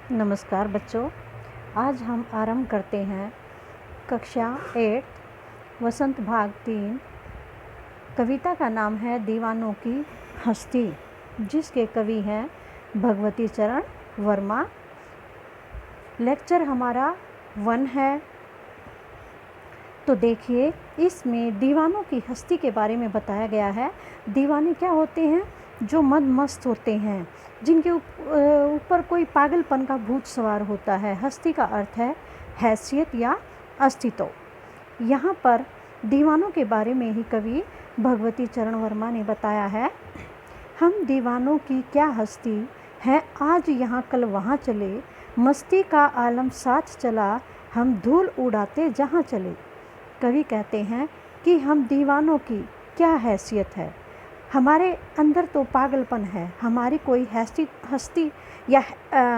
नमस्कार बच्चों, आज हम आरंभ करते हैं कक्षा 8 वसंत भाग 3। कविता का नाम है दीवानों की हस्ती, जिसके कवि हैं भगवती चरण वर्मा। लेक्चर हमारा 1 है। तो देखिए, इसमें दीवानों की हस्ती के बारे में बताया गया है। दीवाने क्या होते हैं? जो मद मस्त होते हैं, जिनके ऊपर कोई पागलपन का भूत सवार होता है। हस्ती का अर्थ है हैसियत या अस्तित्व। यहाँ पर दीवानों के बारे में ही कवि भगवती चरण वर्मा ने बताया है। हम दीवानों की क्या हस्ती है, आज यहाँ कल वहाँ चले, मस्ती का आलम साथ चला, हम धूल उड़ाते जहाँ चले। कवि कहते हैं कि हम दीवानों की क्या हैसियत है, हमारे अंदर तो पागलपन है, हमारी कोई हस्ती या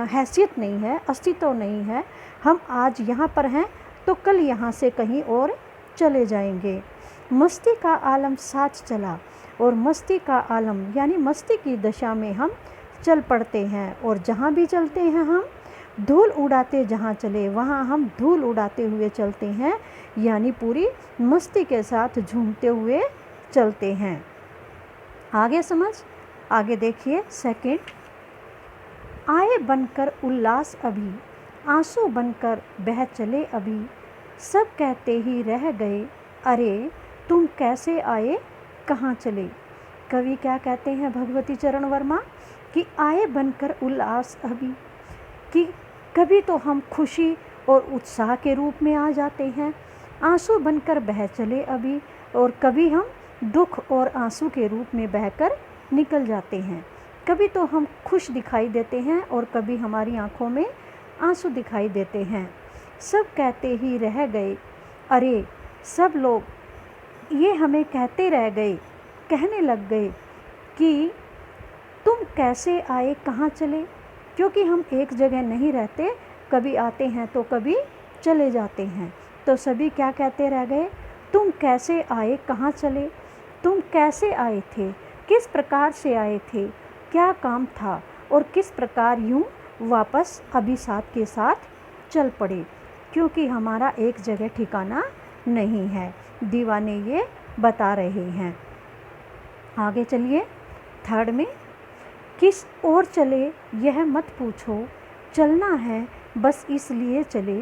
हैसियत नहीं है, अस्तित्व नहीं है। हम आज यहाँ पर हैं तो कल यहाँ से कहीं और चले जाएंगे। मस्ती का आलम साथ चला, और मस्ती का आलम यानी मस्ती की दशा में हम चल पड़ते हैं, और जहाँ भी चलते हैं हम धूल उड़ाते, जहाँ चले वहाँ हम धूल उड़ाते हुए चलते हैं, यानी पूरी मस्ती के साथ झूमते हुए चलते हैं। आगे आगे देखिए। सेकंड, आए बनकर उल्लास अभी, आंसू बनकर बह चले अभी, सब कहते ही रह गए, अरे तुम कैसे आए कहाँ चले। कवि क्या कहते हैं भगवती चरण वर्मा कि आए बनकर उल्लास अभी, कि कभी तो हम खुशी और उत्साह के रूप में आ जाते हैं, आंसू बनकर बह चले अभी, और कभी हम दुख और आंसू के रूप में बहकर निकल जाते हैं। कभी तो हम खुश दिखाई देते हैं और कभी हमारी आंखों में आंसू दिखाई देते हैं। सब कहते ही रह गए, अरे सब लोग ये हमें कहते रह गए, कहने लग गए कि तुम कैसे आए कहाँ चले, क्योंकि हम एक जगह नहीं रहते, कभी आते हैं तो कभी चले जाते हैं। तो सभी क्या कहते रह गए, तुम कैसे आए कहाँ चले, तुम कैसे आए थे, किस प्रकार से आए थे, क्या काम था, और किस प्रकार यूं वापस अभी साथ के साथ चल पड़े, क्योंकि हमारा एक जगह ठिकाना नहीं है। दीवाने ये बता रहे हैं। आगे चलिए। थर्ड में, किस ओर चले यह मत पूछो, चलना है बस इसलिए चले,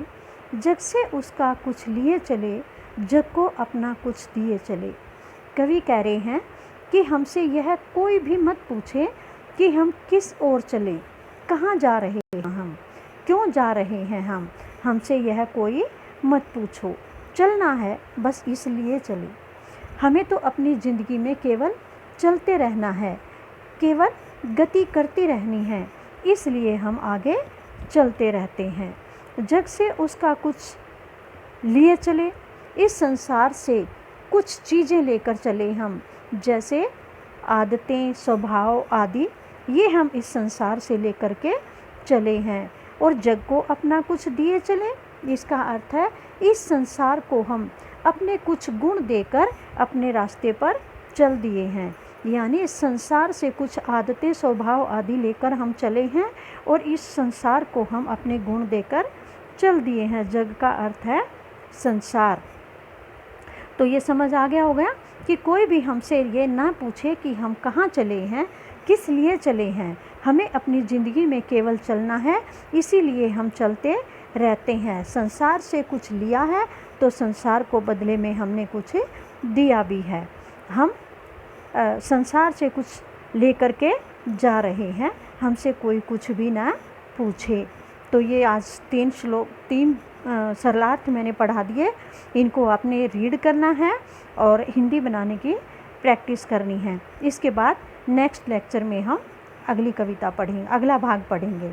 जग से उसका कुछ लिए चले, जग को अपना कुछ दिए चले। कवि कह रहे हैं कि हमसे यह कोई भी मत पूछे कि हम किस ओर चले, कहाँ जा रहे हैं, हम क्यों जा रहे हैं, हमसे यह कोई मत पूछो, चलना है बस इसलिए चले। हमें तो अपनी ज़िंदगी में केवल चलते रहना है, केवल गति करती रहनी है, इसलिए हम आगे चलते रहते हैं। जग से उसका कुछ लिए चले, इस संसार से कुछ चीज़ें लेकर चले हम, जैसे आदतें, स्वभाव आदि, ये हम इस संसार से लेकर के चले हैं। और जग को अपना कुछ दिए चले, इसका अर्थ है इस संसार को हम अपने कुछ गुण देकर अपने रास्ते पर चल दिए हैं, यानी इस संसार से कुछ आदतें, स्वभाव आदि लेकर हम चले हैं और इस संसार को हम अपने गुण देकर चल दिए हैं। जग का अर्थ है संसार। तो ये समझ आ गया होगा कि कोई भी हमसे ये ना पूछे कि हम कहाँ चले हैं, किस लिए चले हैं, हमें अपनी ज़िंदगी में केवल चलना है, इसीलिए हम चलते रहते हैं। संसार से कुछ लिया है तो संसार को बदले में हमने कुछ दिया भी है। हम संसार से कुछ लेकर के जा रहे हैं, हमसे कोई कुछ भी ना पूछे। तो ये आज 3 सरलार्थ मैंने पढ़ा दिए, इनको आपने रीड करना है और हिंदी बनाने की प्रैक्टिस करनी है। इसके बाद नेक्स्ट लेक्चर में हम अगली कविता पढ़ेंगे, अगला भाग पढ़ेंगे।